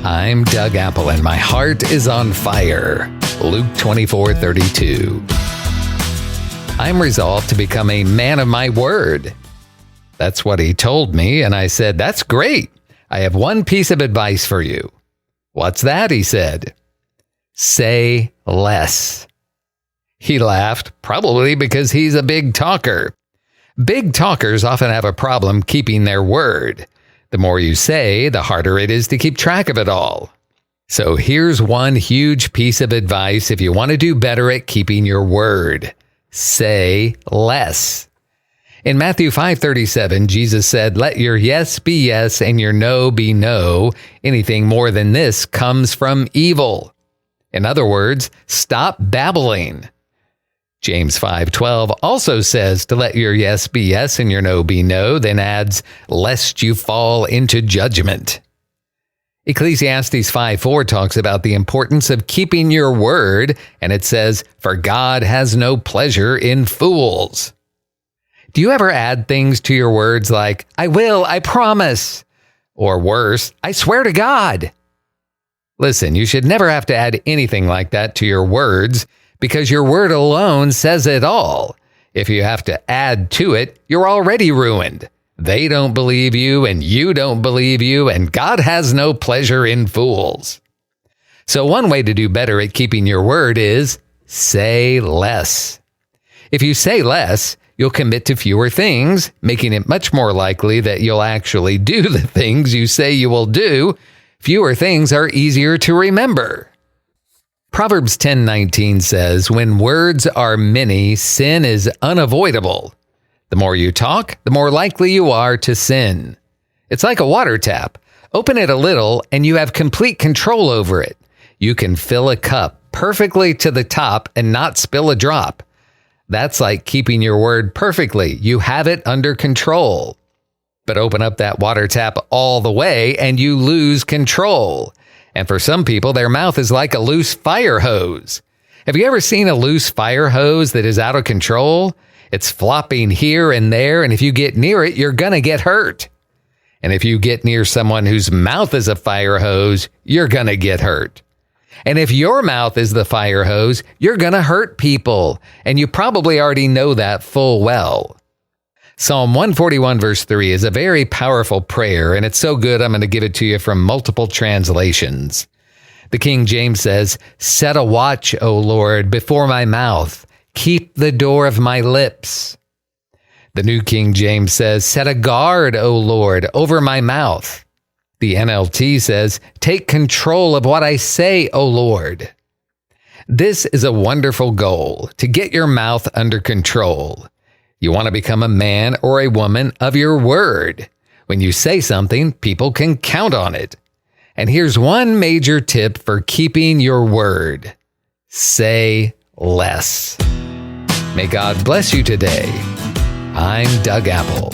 I'm Doug Apple, and my heart is on fire. Luke 24:32. I'm resolved to become a man of my word. That's what he told me, and I said, that's great. I have one piece of advice for you. What's that? He said. Say less. He laughed, probably because he's a big talker. Big talkers often have a problem keeping their word. The more you say, the harder it is to keep track of it all. So here's one huge piece of advice if you want to do better at keeping your word. Say less. In Matthew 5:37, Jesus said, "Let your yes be yes and your no be no. Anything more than this comes from evil." In other words, stop babbling. James 5:12 also says to let your yes be yes and your no be no, then adds, lest you fall into judgment. Ecclesiastes 5:4 talks about the importance of keeping your word, and it says, for God has no pleasure in fools. Do you ever add things to your words like, I will, I promise, or worse, I swear to God? Listen, you should never have to add anything like that to your words, because your word alone says it all. If you have to add to it, you're already ruined. They don't believe you, and you don't believe you, and God has no pleasure in fools. So one way to do better at keeping your word is say less. If you say less, you'll commit to fewer things, making it much more likely that you'll actually do the things you say you will do. Fewer things are easier to remember. Proverbs 10:19 says, when words are many, sin is unavoidable. The more you talk, the more likely you are to sin. It's like a water tap. Open it a little and you have complete control over it. You can fill a cup perfectly to the top and not spill a drop. That's like keeping your word perfectly. You have it under control. But open up that water tap all the way and you lose control. And for some people, their mouth is like a loose fire hose. Have you ever seen a loose fire hose that is out of control? It's flopping here and there, and if you get near it, you're gonna get hurt. And if you get near someone whose mouth is a fire hose, you're gonna get hurt. And if your mouth is the fire hose, you're gonna hurt people. And you probably already know that full well. Psalm 141 verse 3 is a very powerful prayer, and it's so good I'm going to give it to you from multiple translations. The King James says, set a watch, O Lord, before my mouth. Keep the door of my lips. The New King James says, set a guard, O Lord, over my mouth. The NLT says, take control of what I say, O Lord. This is a wonderful goal, to get your mouth under control. You want to become a man or a woman of your word. When you say something, people can count on it. And here's one major tip for keeping your word. Say less. May God bless you today. I'm Doug Apple.